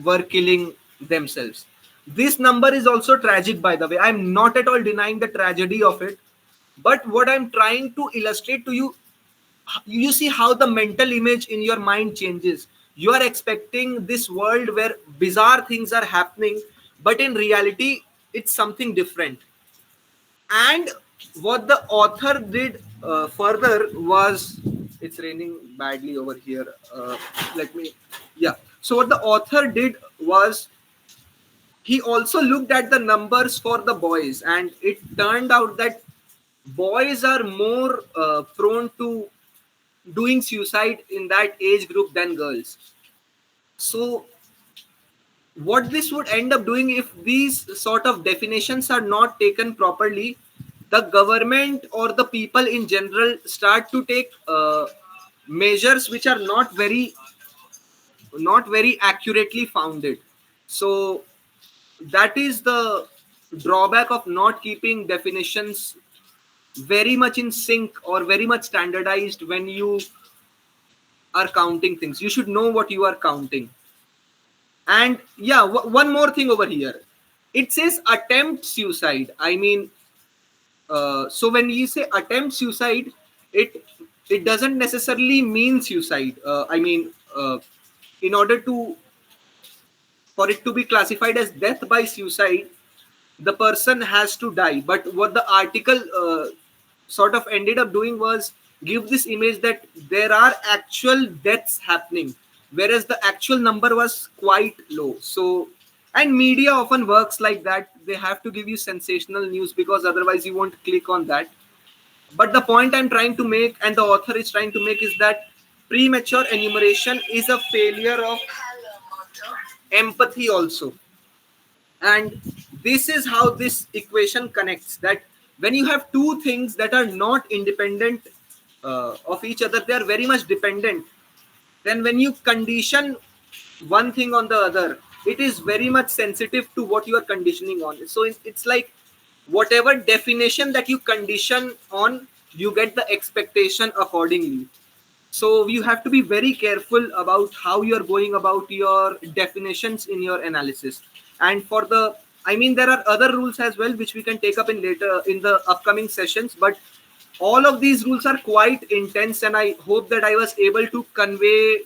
were killing themselves. This number is also tragic, by the way. I'm not at all denying the tragedy of it. But what I'm trying to illustrate to you, you see how the mental image in your mind changes. You are expecting this world where bizarre things are happening, but in reality, it's something different. And what the author did further was, it's raining badly over here. Let me, yeah. So what the author did was, he also looked at the numbers for the boys, and it turned out that boys are more prone to doing suicide in that age group than girls. So what this would end up doing, if these sort of definitions are not taken properly, the government or the people in general start to take measures which are not very accurately founded. So that is the drawback of not keeping definitions very much in sync or very much standardized. When you are counting things, you should know what you are counting. And yeah, one more thing over here. It says attempt suicide. I mean, so when you say attempt suicide, it it doesn't necessarily mean suicide. In order to, for it to be classified as death by suicide, the person has to die. But what the article sort of ended up doing was give this image that there are actual deaths happening, whereas the actual number was quite low. So, and media often works like that. They have to give you sensational news, because otherwise you won't click on that. But the point I'm trying to make, and the author is trying to make, is that premature enumeration is a failure of empathy also. And this is how this equation connects, that when you have two things that are not independent of each other, they are very much dependent. Then when you condition one thing on the other, it is very much sensitive to what you are conditioning on. So it's like whatever definition that you condition on, you get the expectation accordingly. So you have to be very careful about how you're going about your definitions in your analysis. And for the, I mean, there are other rules as well, which we can take up in later in the upcoming sessions. But all of these rules are quite intense, and I hope that I was able to convey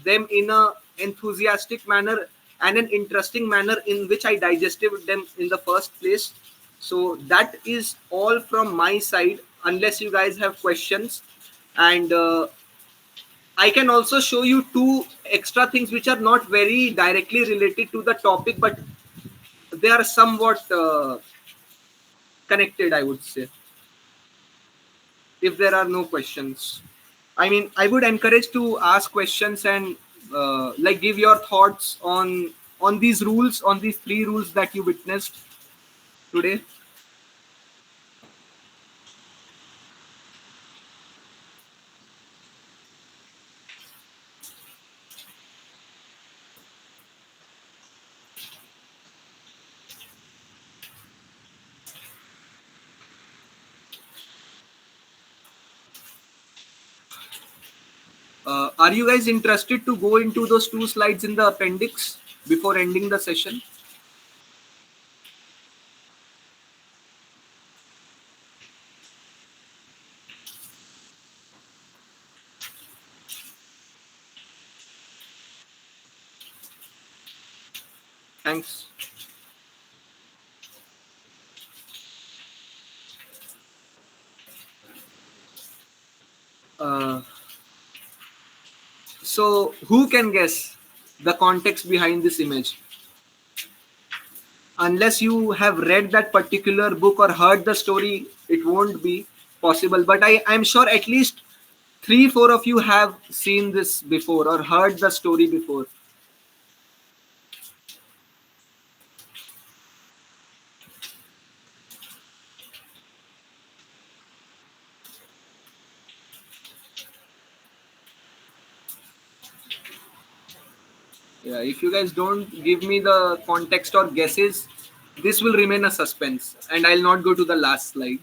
them in a enthusiastic manner and an interesting manner in which I digested them in the first place. So that is all from my side, unless you guys have questions. And I can also show you two extra things which are not very directly related to the topic, but they are somewhat connected, I would say, if there are no questions. I mean, I would encourage to ask questions and like give your thoughts on these rules, on these three rules that you witnessed today. Are you guys interested to go into those two slides in the appendix before ending the session? Thanks. Uh, so, who can guess the context behind this image? Unless you have read that particular book or heard the story, it won't be possible. But I'm sure at least three, four of you have seen this before or heard the story before. Yeah, if you guys don't give me the context or guesses, this will remain a suspense and I'll not go to the last slide.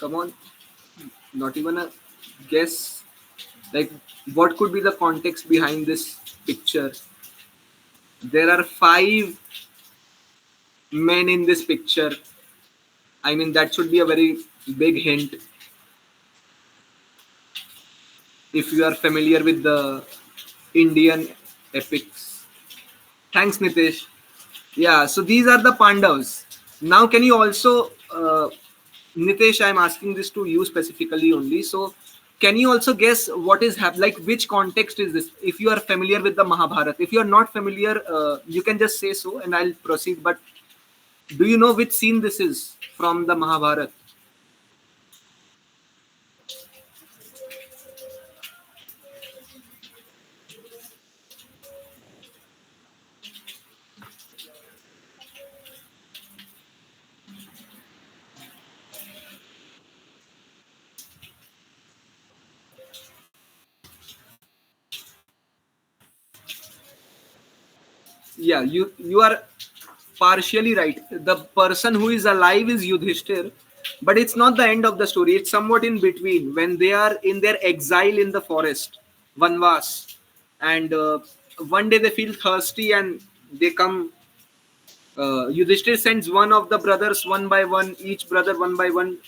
Come on, not even a guess. Like, what could be the context behind this picture? There are five men in this picture. I mean, that should be a very big hint if you are familiar with the Indian epics. Thanks, Nitesh. Yeah, so these are the Pandavas. Now, can you also, Nitesh, I'm asking this to you specifically only. So, can you also guess what is happening? Like, which context is this? If you are familiar with the Mahabharata, if you are not familiar, you can just say so, and I'll proceed. But do you know which scene this is from the Mahabharata? Yeah, you are partially right. The person who is alive is Yudhishthir, but it's not the end of the story. It's somewhat in between when they are in their exile in the forest, Vanvas, and one day they feel thirsty and they come. Yudhishthir sends one of the brothers one by one, each brother one by one.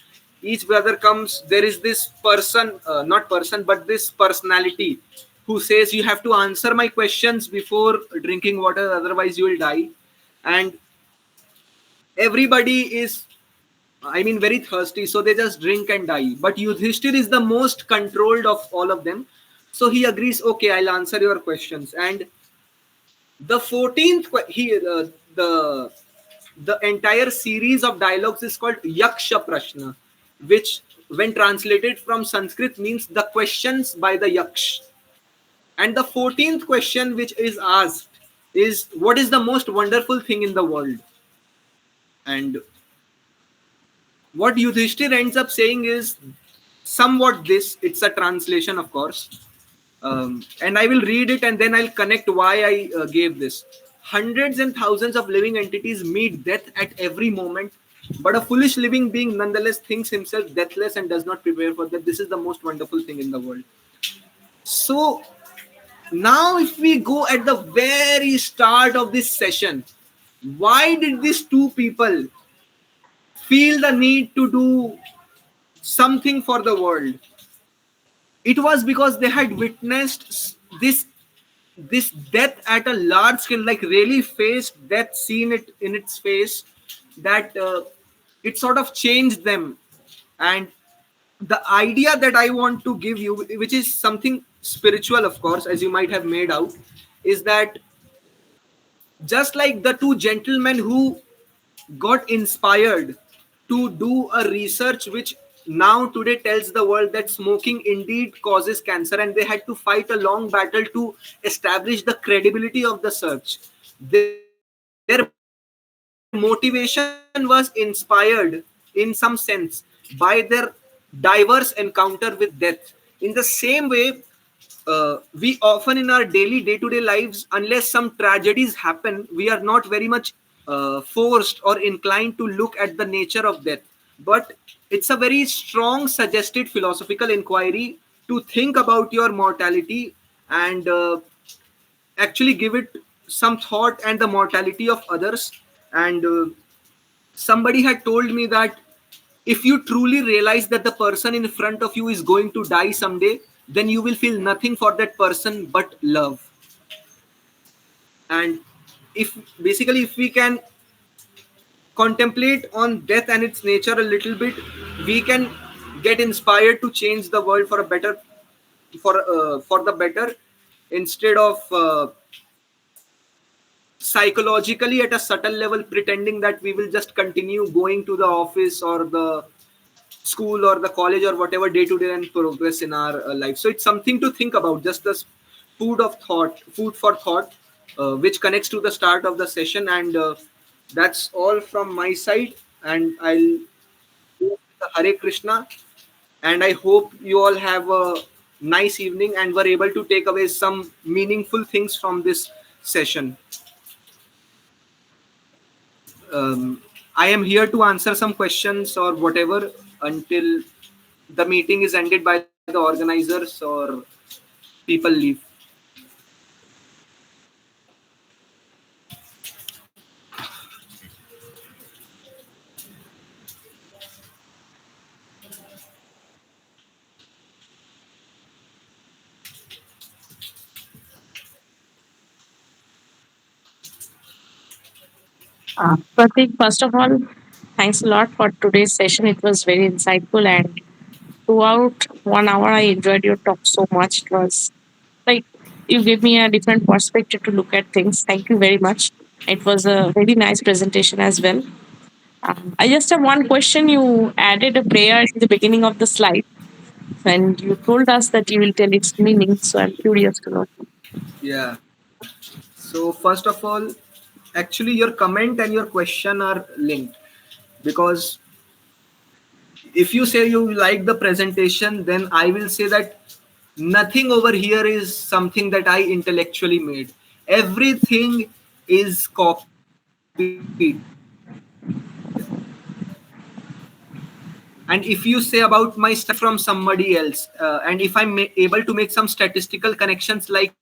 Each brother comes. There is this person, not person, but this personality who says, "You have to answer my questions before drinking water, otherwise you will die." And everybody is, I mean, very thirsty, so they just drink and die. But Yudhishthir is the most controlled of all of them, so he agrees. Okay, I'll answer your questions. And the 14th the entire series of dialogues is called Yaksha Prashna, which when translated from Sanskrit means the questions by the Yaksh. And the 14th question which is asked is, what is the most wonderful thing in the world? And what Yudhishthir ends up saying is somewhat this. It's a translation, of course. And I will read it and then I'll connect why I gave this. Hundreds and thousands of living entities meet death at every moment. But a foolish living being nonetheless thinks himself deathless and does not prepare for that. This is the most wonderful thing in the world. So now, if we go at the very start of this session, why did these two people feel the need to do something for the world? It was because they had witnessed this death at a large scale, like really faced death, seen it in its face, that it sort of changed them. And the idea that I want to give you, which is something spiritual, of course, as you might have made out, is that just like the two gentlemen who got inspired to do a research which now today tells the world that smoking indeed causes cancer, and they had to fight a long battle to establish the credibility of the search. Their motivation was inspired in some sense by their diverse encounter with death. In the same way, we often in our daily day-to-day lives, unless some tragedies happen, we are not very much forced or inclined to look at the nature of death. But it's a very strong suggested philosophical inquiry to think about your mortality and actually give it some thought, and the mortality of others. And somebody had told me that if you truly realize that the person in front of you is going to die someday, then you will feel nothing for that person but love. And if basically if we can contemplate on death and its nature a little bit, we can get inspired to change the world for a better, for the better, instead of psychologically at a subtle level pretending that we will just continue going to the office or the school or the college or whatever day to day and progress in our life. So it's something to think about, just this food for thought, which connects to the start of the session. And that's all from my side, and I'll go with the Hare Krishna. And I hope you all have a nice evening and were able to take away some meaningful things from this session. I am here to answer some questions or whatever until the meeting is ended by the organizers or people leave. Pratik, first of all, thanks a lot for today's session. It was very insightful, and throughout 1 hour, I enjoyed your talk so much. It was like you gave me a different perspective to look at things. Thank you very much. It was a very nice presentation as well. I just have one question. You added a prayer in the beginning of the slide, and you told us that you will tell its meaning. So I'm curious to know. Yeah. So first of all, actually your comment and your question are linked, because if you say you like the presentation, then I will say that nothing over here is something that I intellectually made. Everything is copied. And if you say about my study from somebody else, and if I'm able to make some statistical connections, like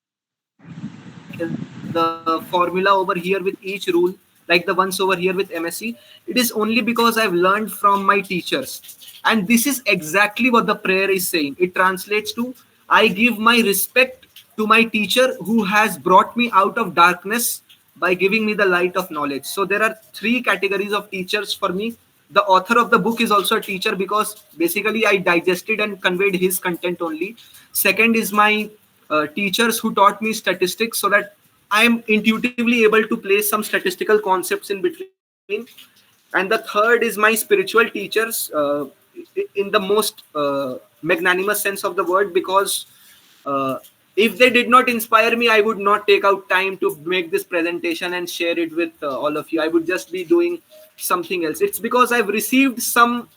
the formula over here with each rule, like the ones over here with MSc, it is only because I've learned from my teachers. And this is exactly what the prayer is saying. It translates to, I give my respect to my teacher who has brought me out of darkness by giving me the light of knowledge. So there are three categories of teachers for me. The author of the book is also a teacher, because basically I digested and conveyed his content only. Second is my teachers who taught me statistics, so that I am intuitively able to place some statistical concepts in between. And the third is my spiritual teachers, in the most magnanimous sense of the word, because uh, if they did not inspire me, I would not take out time to make this presentation and share it with all of you. I would just be doing something else. It's because I've received some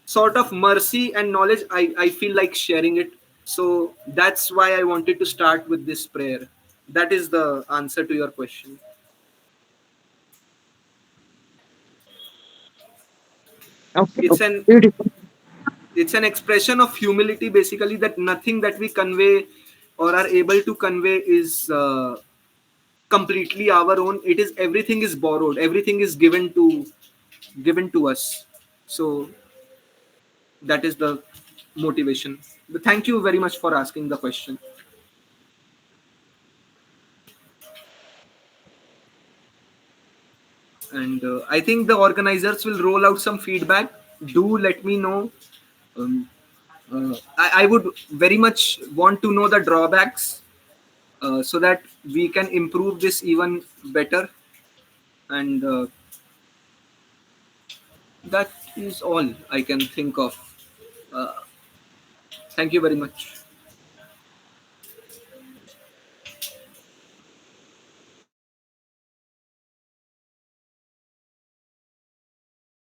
sort of mercy and knowledge. I feel like sharing it. So that's why I wanted to start with this prayer. That is the answer to your question. Okay. It's Okay. an Beautiful. it's an expression of humility, basically, that nothing that we convey or are able to convey is completely our own. It is, everything is borrowed, everything is given to us. So that is the motivation. Thank you very much for asking the question. And I think the organizers will roll out some feedback. Do let me know. um, I would very much want to know the drawbacks, so that we can improve this even better. And that is all I can think of. uh, Thank you very much.